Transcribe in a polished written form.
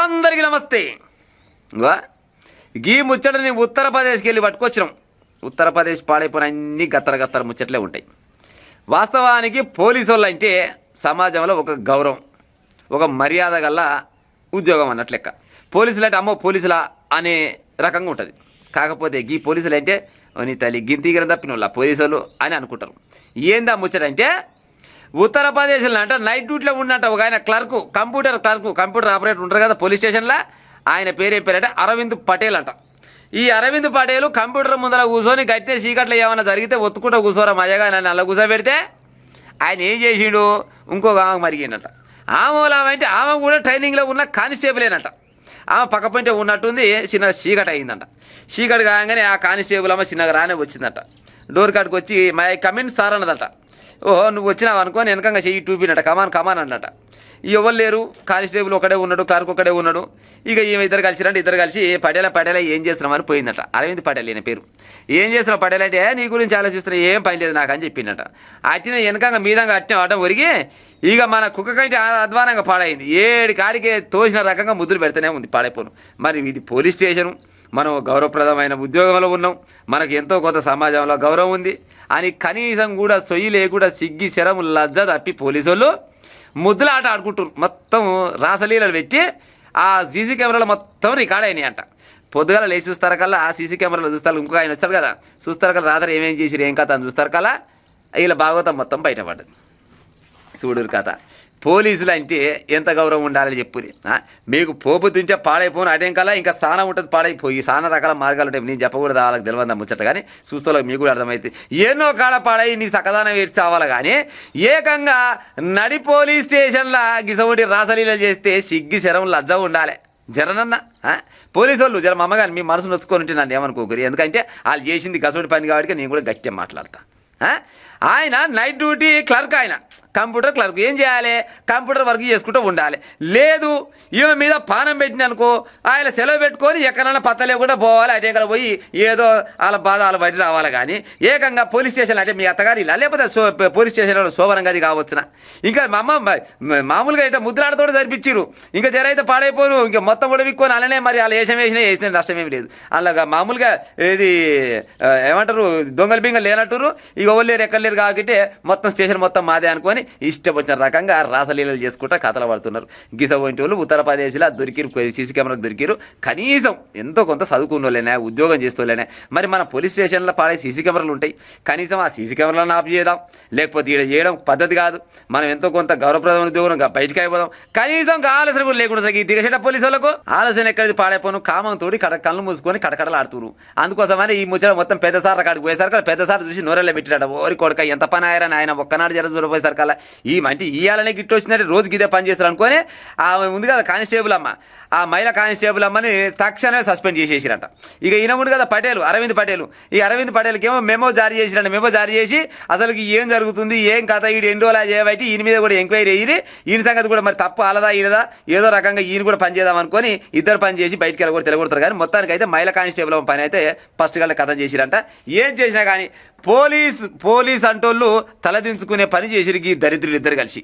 అందరికీ నమస్తే. ఇంకో గీ ముచ్చటని ఉత్తరప్రదేశ్కి వెళ్ళి పట్టుకొచ్చినాం. ఉత్తరప్రదేశ్ పాడైపోయిన అన్ని గత్తర ముచ్చట్లే ఉంటాయి. వాస్తవానికి పోలీసు వాళ్ళు అంటే సమాజంలో ఒక గౌరవం, ఒక మర్యాద గల ఉద్యోగం అన్నట్లు లెక్క. పోలీసులు అంటే అమ్మో పోలీసులా అనే రకంగా ఉంటుంది. కాకపోతే గీ పోలీసులు అంటే నీ తల్లి గింతీగిరం తప్పిన వాళ్ళ పోలీసులు అని అనుకుంటారు. ఏందా ముచ్చట అంటే ఉత్తరప్రదేశ్లో అంట నైట్ డ్యూటీలో ఉన్నట్ట ఒక ఆయన కంప్యూటర్ ఆపరేటర్ ఉంటారు కదా పోలీస్ స్టేషన్లో. ఆయన పేరు ఏం పేరంటే అరవింద్ పటేల్ అంట. ఈ అరవింద్ పటేల్ కంప్యూటర్ ముందర కూర్చొని గట్టే చీకట్లో ఏమైనా జరిగితే ఒత్తుకుంటూ కూర్చోరా మజగా నన్ను అలా కూర్చోబెడితే ఆయన ఏం చేసిండు, ఇంకొక ఆమెకు మరిగిండట. ఆమె ఆమె కూడా ట్రైనింగ్లో ఉన్న కానిస్టేబులేనట. ఆమె పక్క పొంటే ఉన్నట్టుంది. చిన్న చీకటి అయిందంట. చీకటి కాగానే ఆ కానిస్టేబుల్ అమ్మ చిన్నగా రానే వచ్చిందట. డోర్ కాడికి వచ్చి మై కమిన్ సార్ అన్నదట. ఓహో నువ్వు వచ్చినావు అనుకోని వెనకంగా చెయ్యి టూపినట. కమాన్ అన్నట. ఎవరు లేరు, కానిస్టేబుల్ ఒకడే ఉన్నాడు, క్లర్క్ ఒకడే ఉన్నాడు. ఇక ఈమె ఇద్దరు కలిసి పటేల ఏం చేస్తున్నామని పోయిందట. అరవింద్ పటేల్ ఈయన పేరు. ఏం చేస్తున్నావు పటేల్ అంటే నీ గురించి ఆలోచిస్తున్నా, ఏం పని లేదు నాకు అని చెప్పిందట. అట్టిన వెనకంగా మీదంగా అట్టిన ఆటం ఒరిగి ఇక మన కుక్క కంటే అధ్వానంగా పాడైంది. ఏడు కాడికి తోసిన రకంగా ముద్దులు పెడుతూనే ఉంది, పాడైపోను. మరి ఇది పోలీస్ స్టేషను, మనం గౌరవప్రదమైన ఉద్యోగంలో ఉన్నాం, మనకు ఎంతో కొంత సమాజంలో గౌరవం ఉంది అని కనీసం కూడా సొయ్యి లేకుండా సిగ్గి శరం లజ్జ తప్పి పోలీసు వాళ్ళు ముద్దుల ఆట ఆడుకుంటారు. మొత్తం రాసలీలలు పెట్టి ఆ సీసీ కెమెరాలో మొత్తం రికార్డ్ అయినాయి అంట. పొద్దుగాల లేచి చూస్తారు కల్లా ఆ సీసీ కెమెరాలో చూస్తారు. ఇంకొక ఆయన వచ్చారు కదా, చూస్తారు కల్లా రాత్రి ఏమేం చేసిరు ఏం కథ అని చూస్తారు కల్లా వీళ్ళ భాగవతం మొత్తం బయటపడ్డది. చూడురు కథ. పోలీసులు అంటే ఎంత గౌరవం ఉండాలని చెప్పుది. మీకు పోపు తింటే పాడైపోను అటేం కల్లా ఇంకా సానా ఉంటుంది, పాడైపోయి సానా రకాల మార్గాలు ఉంటాయి. నేను చెప్పకూడదు, వాళ్ళకి తెలియదా ముచ్చట, కానీ చూస్తోళ్ళకి మీకు కూడా అర్థమైతే ఎన్నో కాడ పాడై నీ సకదానం ఏడ్చి చావాలి. కానీ ఏకంగా నడి పోలీస్ స్టేషన్లో గిసవంటి రాసలీలలు చేస్తే సిగ్గి శరం లజ్జ ఉండాలి జరనన్న. పోలీసు వాళ్ళు జర అమ్మగాని మీ మనసు నొచ్చుకొని నన్ను ఏమనుకోకరు, ఎందుకంటే వాళ్ళు చేసింది గసోటి పని కాబట్టి నేను కూడా గట్టిగా మాట్లాడతా. ఆయన నైట్ డ్యూటీ క్లర్క్, ఆయన కంప్యూటర్ క్లర్క్. ఏం చేయాలి, కంప్యూటర్ వర్క్ చేసుకుంటూ ఉండాలి. లేదు ఈమె మీద పానం పెట్టిన అనుకో ఆయన సెలవు పెట్టుకొని ఎక్కడైనా పత్త లేకుండా పోవాలి. అటే కదా పోయి ఏదో వాళ్ళ బాధ వాళ్ళ బయట రావాలి. కానీ ఏకంగా పోలీస్ స్టేషన్ అంటే మీ అత్తగారి ఇలా లేకపోతే పోలీస్ స్టేషన్లో శోభనంగా అది కావచ్చున. ఇంకా మా అమ్మ మామూలుగా అయితే ముద్రాడతోటి జరిపించారు. ఇంకా జరైతే పాడైపోను, ఇంకా మొత్తం కూడా విక్కొని అలానే మరి వాళ్ళు వేసిన నష్టమేమి లేదు. అలాగా మామూలుగా ఇది ఏమంటారు దొంగలు బింగలు లేనట్టురు. ఇక ఎవరు లేరు ఎక్కడ లేరు కాబట్టి మొత్తం స్టేషన్ మొత్తం మాదే అనుకొని ఇష్టం వచ్చిన రకంగా రాసలీలలు చేసుకుంటా కథలు పడుతున్నారు. గిస వంటి వాళ్ళు ఉత్తరప్రదేశ్లో దొరికిరు, సీసీ కెమెరాలు దొరికిరు. కనీసం ఎంతో కొంత చదువుకున్న వాళ్ళైనా ఉద్యోగం చేస్తూలేనా. మరి మన పోలీస్ స్టేషన్లో పాడే సీసీ కెమెరాలు ఉంటాయి, కనీసం ఆ సీసీ కెమెరాలను ఆఫ్ చేద్దాం. లేకపోతే ఇక్కడ చేయడం పద్ధతి కాదు. మనం ఎంతో కొంత గౌరవప్రదమైన ఉద్యోగం బయటకు అయిపోదాం. కనీసం ఆలోచన కూడా లేకుండా ఈ దిగసేట పోలీసు వాళ్ళకు ఆలోచన ఎక్కడిది పాడైపోను. కామంతోటి కళ్ళు మూసుకొని కడకడలు ఆడుతున్నారు. అందుకోసమని ఈ ముచ్చట మొత్తం పెద్ద సార్ కాడికి పోయేసరికి పెద్ద సార్ చూసి నోరెళ్ళ పెట్టాడు. ఓరి కొడుక ఎంత పని ఆయరని ఆయన ఒక్కనాడు జరగపోయేసరికి అలా ఈ మంచి ఇయ్యాలనే గిట్టు వచ్చినట్టు రోజుకి ఇదే పని చేస్తారు అనుకొని ఆమె ఉంది కదా కానిస్టేబుల్ అమ్మ, ఆ మహిళా కానిస్టేబుల్ అమ్మని తక్షణమే సస్పెండ్ చేసేసిరంట. ఇక ఈయన ఉంది కదా అరవింద్ పటేల్. ఈ అరవింద్ పటేల్కి ఏమో మెమో జారీ చేసిరంట. మెమో జారీ చేసి అసలు ఏం జరుగుతుంది ఏం కథ ఈడు ఎండోలా చేయబట్టి ఈయన మీద కూడా ఎంక్వైరీ అయ్యి ఈయన సంగతి కూడా మరి తప్పు అలదా ఈయనదా ఏదో రకంగా ఈయన కూడా పని చేద్దాం అనుకొని ఇద్దరు పని చేసి బయటికి వెళ్ళకూడదు తెలగొడతారు. కానీ మొత్తానికి అయితే మహిళా కానిస్టేబుల్ పని అయితే ఫస్ట్ గంట కథ చేసిరంట. ఏం చేసినా కానీ పోలీస్ అంటోళ్ళు తలదించుకునే పని చేసిరికి దరిద్రులు ఇద్దరు కలిసి.